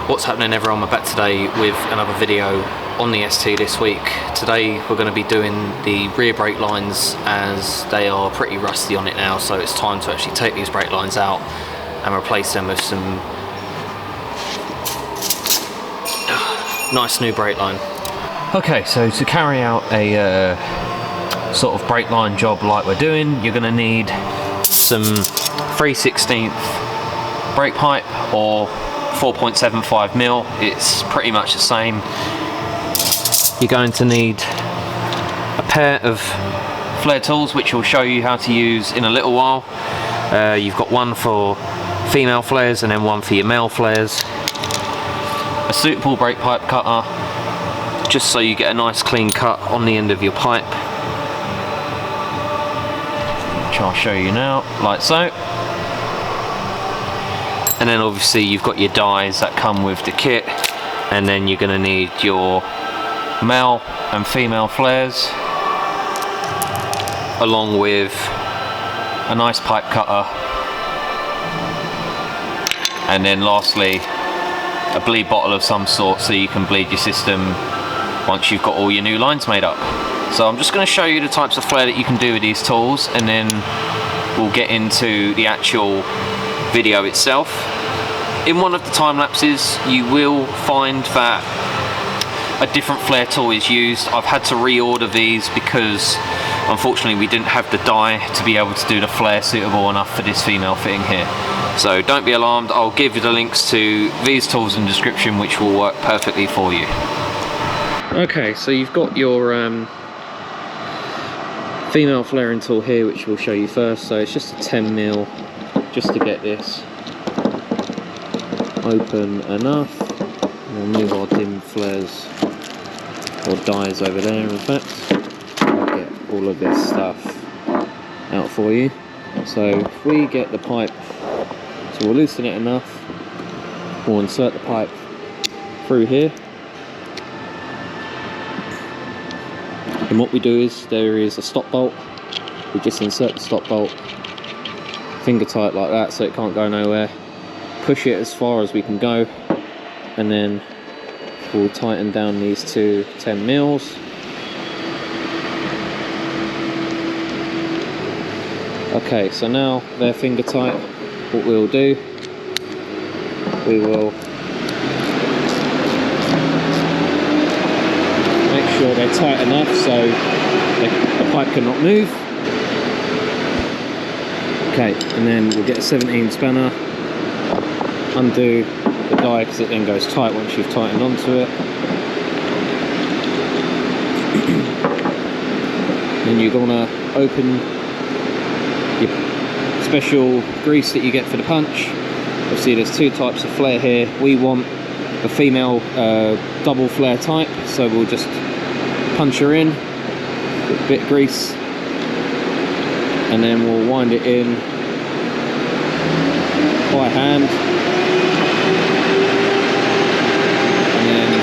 What's happening, everyone? We're back today with another video on the ST this week. Today we're going to be doing the rear brake lines as they are pretty rusty on it now, so it's time to actually take these brake lines out and replace them with some nice new brake line. Okay, so to carry out a sort of brake line job like we're doing, you're going to need some 3/16 brake pipe or 4.75mm. It's pretty much the same. You're going to need a pair of flare tools, which we'll show you how to use in a little while. You've got one for female flares and then one for your male flares. A suitable brake pipe cutter, just so you get a nice clean cut on the end of your pipe, which I'll show you now, like so. And then obviously you've got your dies that come with the kit, and then you're going to need your male and female flares, along with a nice pipe cutter, and then lastly a bleed bottle of some sort so you can bleed your system once you've got all your new lines made up. So I'm just going to show you the types of flare that you can do with these tools, and then we'll get into the actual video itself. In one of the time lapses you will find that a different flare tool is used. I've had to reorder these because unfortunately we didn't have the die to be able to do the flare suitable enough for this female fitting here. So don't be alarmed, I'll give you the links to these tools in the description, which will work perfectly for you. Okay, so you've got your female flaring tool here, which we'll show you first. So it's just a 10mm, just to get this open enough. We'll move our dim flares or dies over there. In fact, I'll get all of this stuff out for you. So if we get the pipe, so we'll loosen it enough, we'll insert the pipe through here, and what we do is there is a stop bolt. We just insert the stop bolt finger tight like that, so it can't go nowhere. Push it as far as we can go, and then we'll tighten down these two 10mm. Okay, so now they're finger tight. What we'll do, we will make sure they're tight enough so the pipe cannot move. Okay, and then we'll get a 17 spanner, undo the die because it then goes tight once you've tightened onto it. Then you're going to open your special grease that you get for the punch. Obviously there's two types of flare here. We want the female double flare type, so we'll just punch her in with a bit of grease, and then we'll wind it in by hand, and then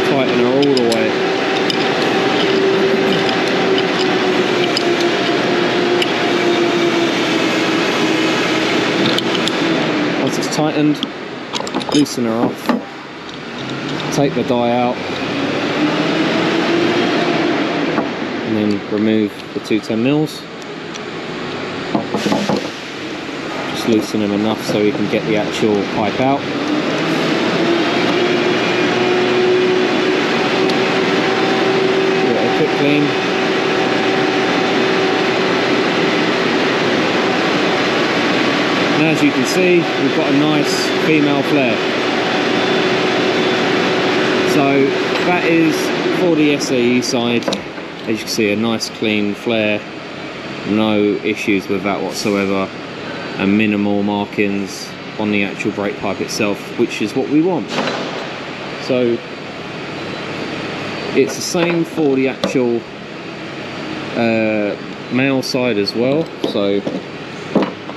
tighten her all the way. Once it's tightened, loosen her off, take the die out, and then remove the two 10mm. Just loosen them enough so we can get the actual pipe out. Give it a quick clean. And as you can see, we've got a nice female flare. So that is for the SAE side. As you can see, a nice clean flare, no issues with that whatsoever, and minimal markings on the actual brake pipe itself, which is what we want. So it's the same for the actual male side as well. So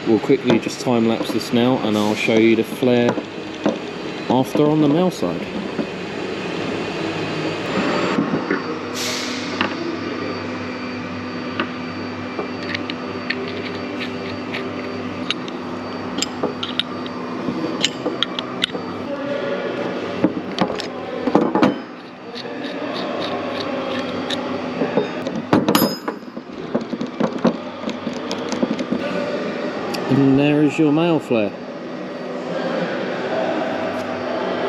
we'll quickly just time lapse this now, and I'll show you the flare after on the male side. And there is your male flare.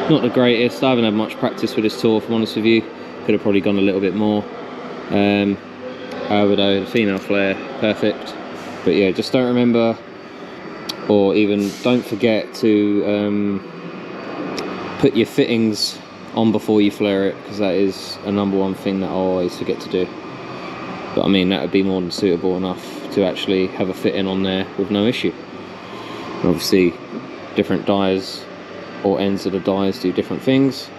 Not the greatest, I haven't had much practice with this tool, if I'm honest with you. Could have probably gone a little bit more. However though, the female flare, perfect. But yeah, just don't remember, or even don't forget to put your fittings on before you flare it, because that is a #1 thing that I always forget to do. But I mean, that would be more than suitable enough to actually have a fitting on there with no issue. And obviously, different dies or ends of the dies do different things,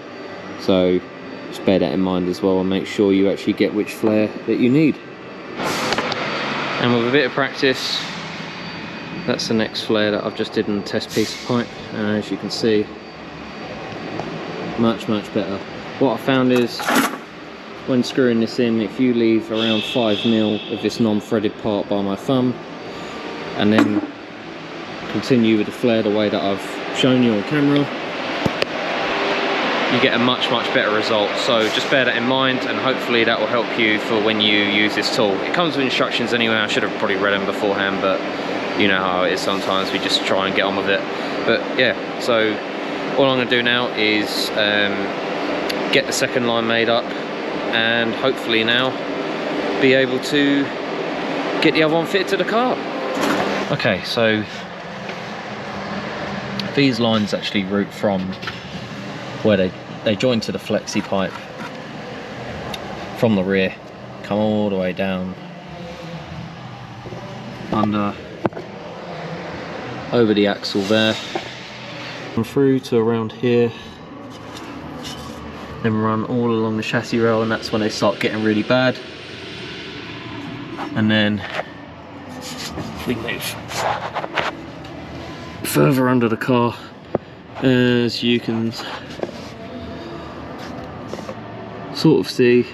so just bear that in mind as well, and make sure you actually get which flare that you need. And with a bit of practice, that's the next flare that I've just did in a test piece of pipe, and as you can see, much better. What I found is, when screwing this in, if you leave around 5mm of this non-threaded part by my thumb, and then continue with the flare the way that I've shown you on camera, you get a much better result. So just bear that in mind, and hopefully that will help you for when you use this tool. It comes with instructions anyway. I should have probably read them beforehand, but you know how it is sometimes, we just try and get on with it. But yeah, so all I'm going to do now is get the second line made up, and hopefully now be able to get the other one fitted to the car. Okay, so these lines actually route from where they join to the flexi pipe from the rear, come all the way down under, over the axle there, and through to around here, then run all along the chassis rail, and that's when they start getting really bad. And then we move further under the car, as you can sort of see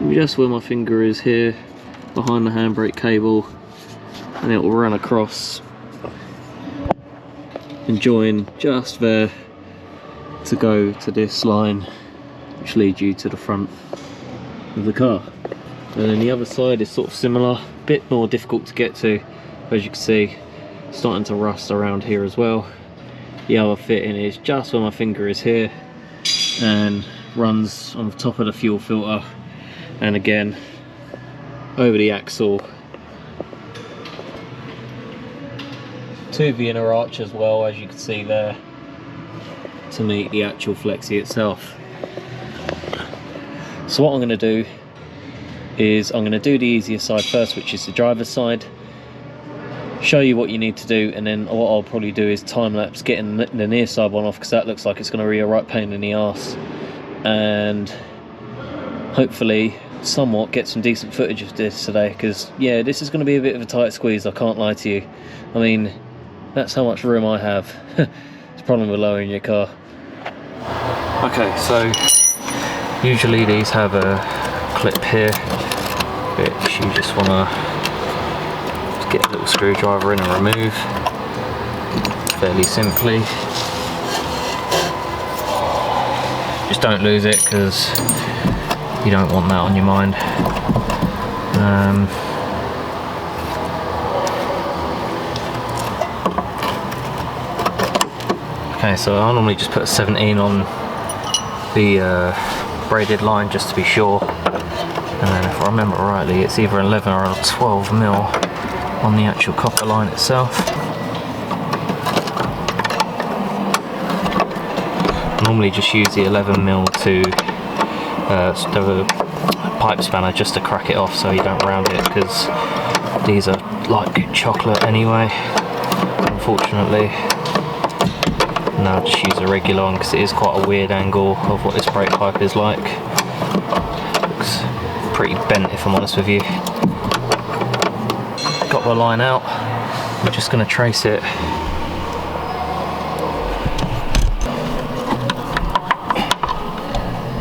just where my finger is here, behind the handbrake cable, and it will run across and join just there to go to this line, which leads you to the front of the car. And then the other side is sort of similar, a bit more difficult to get to, as you can see, starting to rust around here as well. The other fitting is just where my finger is here, and runs on the top of the fuel filter, and again over the axle to the inner arch as well, as you can see there, to meet the actual flexi itself. So what I'm going to do is I'm going to do the easier side first, which is the driver's side, show you what you need to do, and then what I'll probably do is time lapse getting the near side one off, because that looks like it's going to be a right pain in the arse, and hopefully somewhat get some decent footage of this today, because yeah, this is going to be a bit of a tight squeeze, I can't lie to you. I mean, that's how much room I have. It's a problem with lowering your car. Okay, so usually these have a clip here, which you just want to get a little screwdriver in and remove fairly simply. Just don't lose it, because you don't want that on your mind. Okay, so I normally just put a 17 on the braided line just to be sure, and then if I remember rightly, it's either 11 or 12mm on the actual copper line itself. I normally just use the 11mm to the pipe spanner just to crack it off so you don't round it, because these are like chocolate anyway, unfortunately. And I'll just use a regular one, because it is quite a weird angle of what this brake pipe is like. Looks pretty bent, if I'm honest with you. got the line out. I'm just going to trace it.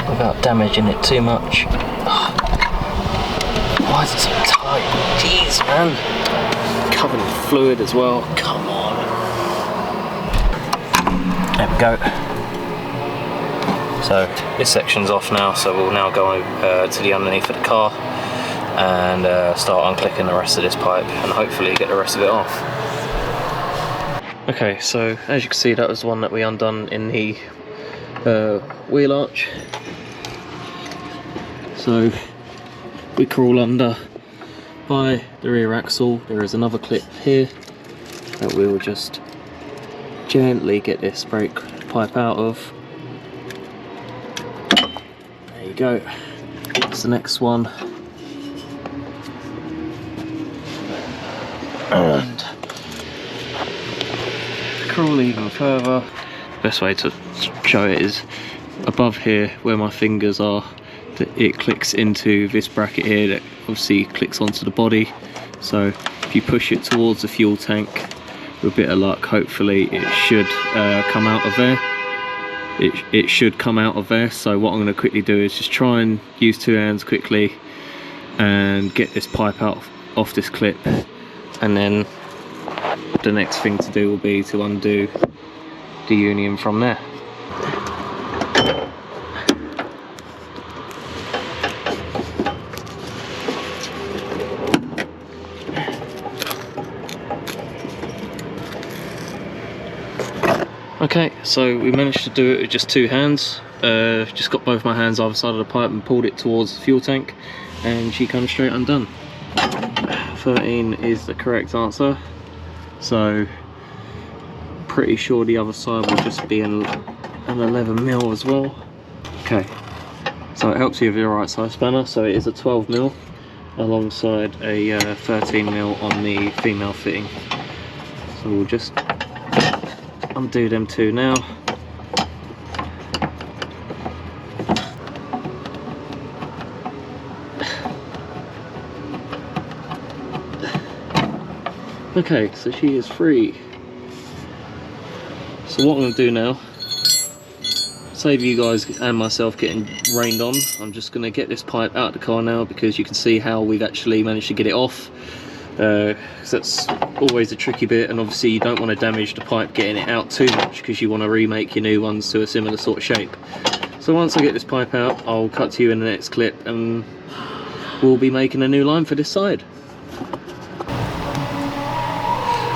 Without damaging it too much. Why is it so tight? Jeez, man. Covered in fluid as well. Come on. There we go. So this section's off now, so we'll now go to the underneath of the car and start unclicking the rest of this pipe and hopefully get the rest of it off. Okay, so as you can see, that was the one that we undone in the wheel arch. So we crawl under by the rear axle. There is another clip here that we will just gently get this brake pipe out of. There you go. That's the next one. And crawl even further. Best way to show it is above here where my fingers are. It clicks into this bracket here that obviously clicks onto the body. So if you push it towards the fuel tank, with a bit of luck, hopefully it should come out of there. It should come out of there. So what I'm going to quickly do is just try and use two hands quickly and get this pipe out off this clip, and then the next thing to do will be to undo the union from there. Okay, so we managed to do it with just two hands. Just got both my hands either side of the pipe and pulled it towards the fuel tank, and she comes straight undone. 13 is the correct answer, so pretty sure the other side will just be an 11mm as well. Okay, so it helps you with your right size spanner, so it is a 12mm alongside a 13mm on the female fitting. So we'll just undo them two now. Okay, so she is free. So what I'm going to do now, save you guys and myself getting rained on, I'm just going to get this pipe out of the car now, because you can see how we've actually managed to get it off. Because that's always a tricky bit, and obviously you don't want to damage the pipe getting it out too much, because you want to remake your new ones to a similar sort of shape. So once I get this pipe out, I'll cut to you in the next clip and we'll be making a new line for this side.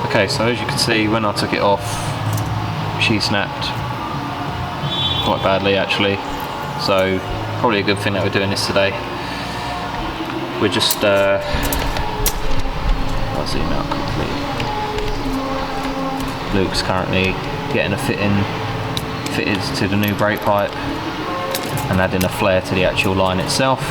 Okay, so as you can see, when I took it off, she snapped quite badly actually, so probably a good thing that we're doing this today. We're just I'll zoom out quickly. Luke's currently getting a fitted to the new brake pipe and adding a flare to the actual line itself.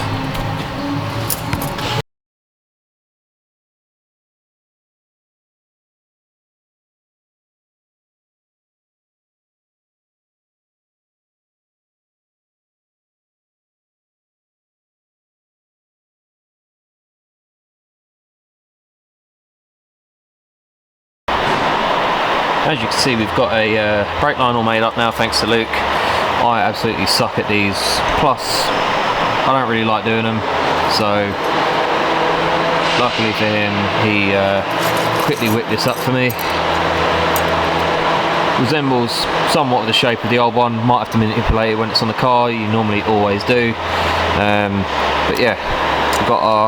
As you can see, we've got a brake line all made up now, thanks to Luke. I absolutely suck at these, plus I don't really like doing them, so luckily for him, he quickly whipped this up for me. Resembles somewhat of the shape of the old one, might have to manipulate it when it's on the car, you normally always do. But yeah, we've got our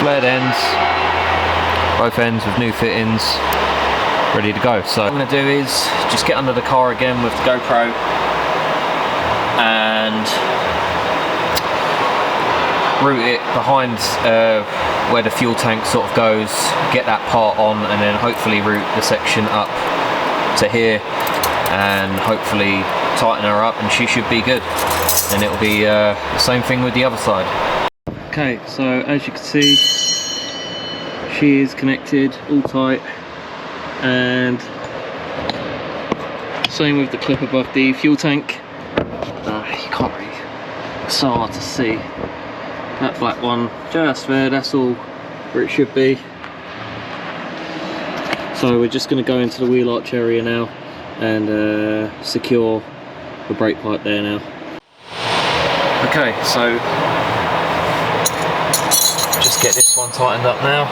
flared ends, both ends with new fittings, ready to go. So what I'm going to do is just get under the car again with the GoPro and route it behind where the fuel tank sort of goes, get that part on, and then hopefully route the section up to here and hopefully tighten her up, and she should be good. And it'll be the same thing with the other side. Okay, so as you can see, she is connected, all tight, and same with the clip above the fuel tank. You can't really, it's so hard to see. That black one just there, that's all where it should be. So we're just going to go into the wheel arch area now and secure the brake pipe there now. Okay, so just get this one tightened up now.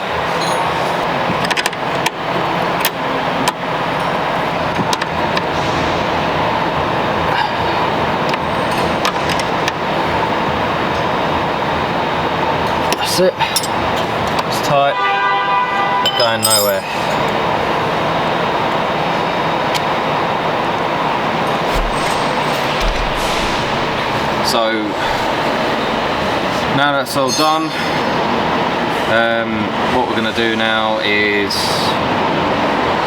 That's it. It's tight, not going nowhere. So now that's all done, what we're going to do now is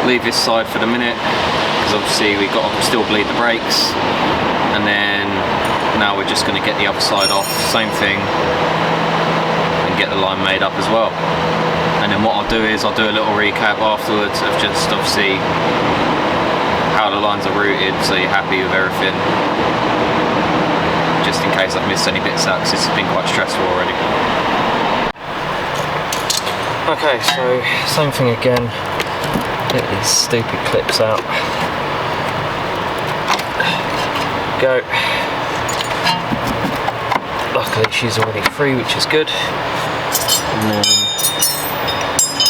leave this side for the minute, because obviously we've got to still bleed the brakes, and then now we're just going to get the other side off, same thing, and get the line made up as well. And then what I'll do is I'll do a little recap afterwards of just obviously how the lines are routed, so you're happy with everything, just in case I've missed any bits out, because this has been quite stressful already. Okay, so same thing again, get these stupid clips out. Go. Luckily she's already free, which is good. And then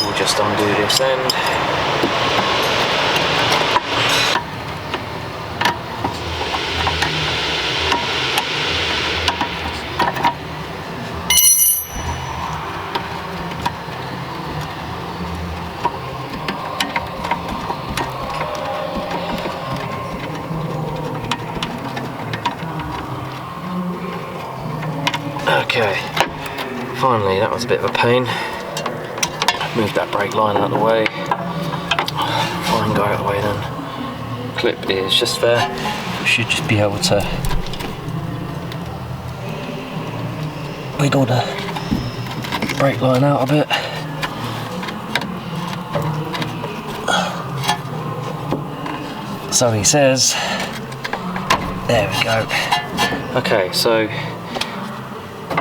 we'll just undo this end. Okay, finally, that was a bit of a pain. Move that brake line out of the way. Fine, go out of the way then. Clip is just there. We should just be able to wiggle the brake line out a bit. So he says. There we go. Okay, so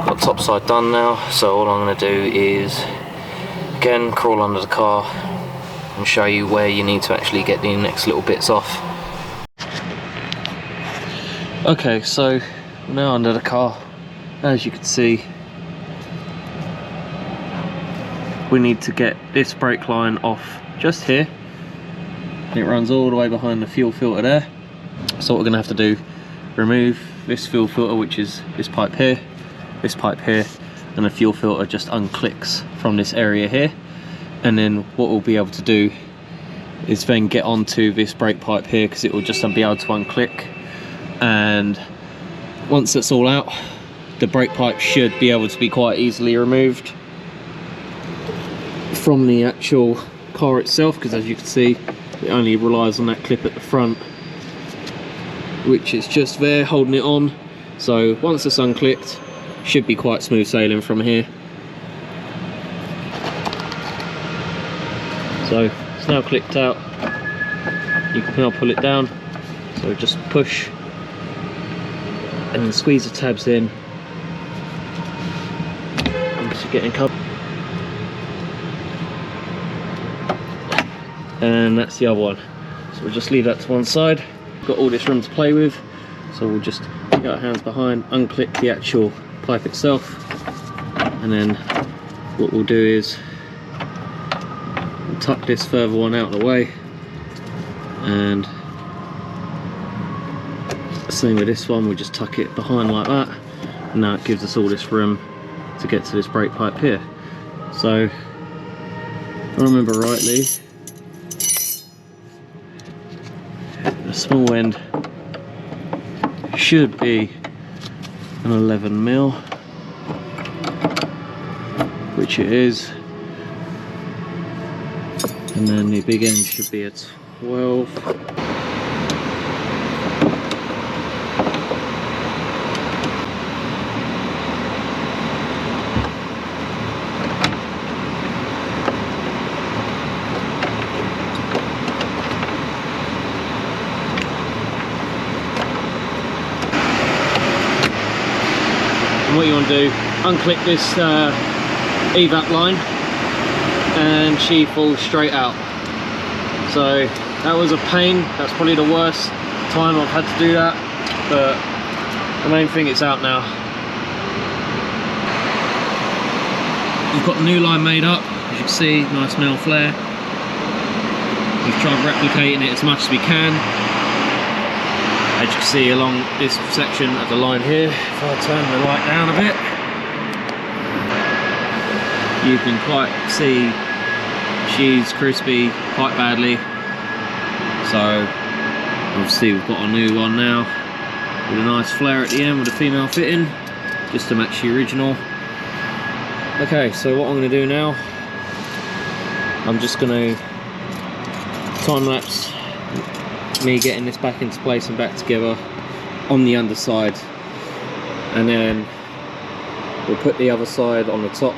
got top side done now, so all I'm going to do is again crawl under the car and show you where you need to actually get the next little bits off. Okay, so now under the car, as you can see, we need to get this brake line off just here. It runs all the way behind the fuel filter there, so what we're going to have to do, remove this fuel filter, which is this pipe here, this pipe here, and the fuel filter just unclicks from this area here. And then what we'll be able to do is then get onto this brake pipe here, because it will just be able to unclick, and once it's all out, the brake pipe should be able to be quite easily removed from the actual car itself, because as you can see, it only relies on that clip at the front, which is just there holding it on. So once it's unclicked, should be quite smooth sailing from here. So it's now clicked out. You can now pull it down, so just push and then squeeze the tabs in. I'm just getting covered. And that's the other one. So we'll just leave that to one side. Got all this room to play with, so we'll just get our hands behind, unclick the actual pipe itself, and then what we'll do is we'll tuck this further one out of the way, and same with this one, we'll just tuck it behind like that, and now it gives us all this room to get to this brake pipe here. So if I remember rightly, the small end should be an 11mm, which it is, and then the big end should be a 12. And what you want to do, unclick this evap line, and she falls straight out. So that was a pain. That's probably the worst time I've had to do that, but the main thing, it's out now. We've got the new line made up, as you can see, nice male flare. We've tried replicating it as much as we can. As you can see along this section of the line here, if I turn the light down a bit, you can quite see she's crispy quite badly. So obviously we've got a new one now with a nice flare at the end with a female fitting, just to match the original. Okay, so what I'm going to do now, I'm just going to time lapse me getting this back into place and back together on the underside, and then we'll put the other side on the top.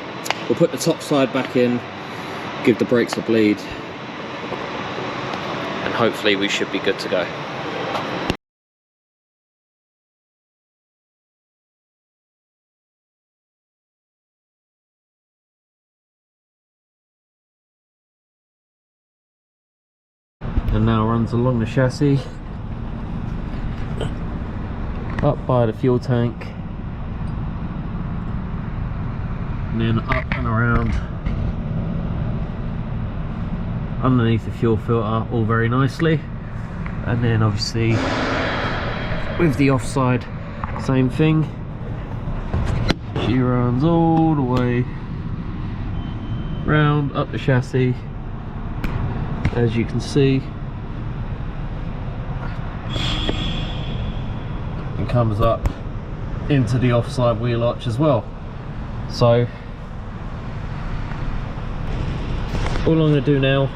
We'll put the top side back in, give the brakes a bleed, and hopefully we should be good to go. And now runs along the chassis, up by the fuel tank, and then up and around underneath the fuel filter, all very nicely. And then obviously with the offside, same thing. She runs all the way round up the chassis, as you can see, and comes up into the offside wheel arch as well. So all I'm going to do now,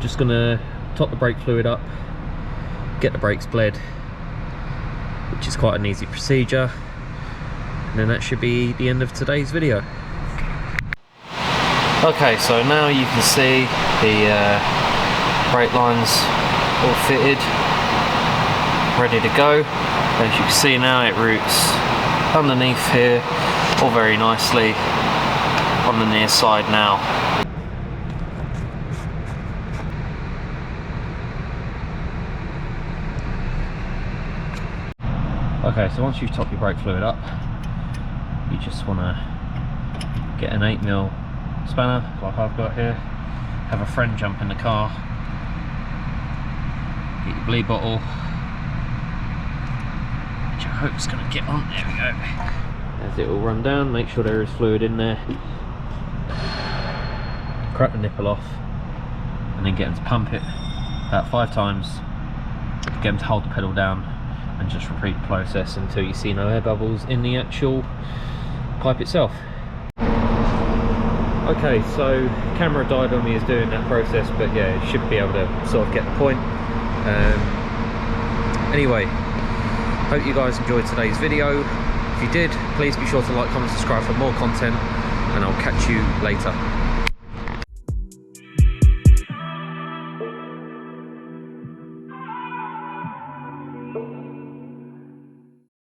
just going to top the brake fluid up, get the brakes bled, which is quite an easy procedure, and then that should be the end of today's video. Okay, so now you can see the brake lines all fitted, ready to go. As you can see now, it routes underneath here all very nicely on the near side now. Okay, so once you've topped your brake fluid up, you just want to get an 8mm spanner like I've got here, have a friend jump in the car, get your bleed bottle, which I hope is going to get on. There we go. As it will run down, make sure there is fluid in there, crack the nipple off, and then get them to pump it about 5 times, get them to hold the pedal down, and just repeat the process until you see no air bubbles in the actual pipe itself. Okay, so camera died on me as doing that process, but yeah, it should be able to sort of get the point. Anyway, hope you guys enjoyed today's video. If you did, please be sure to like, comment, subscribe for more content, and I'll catch you later.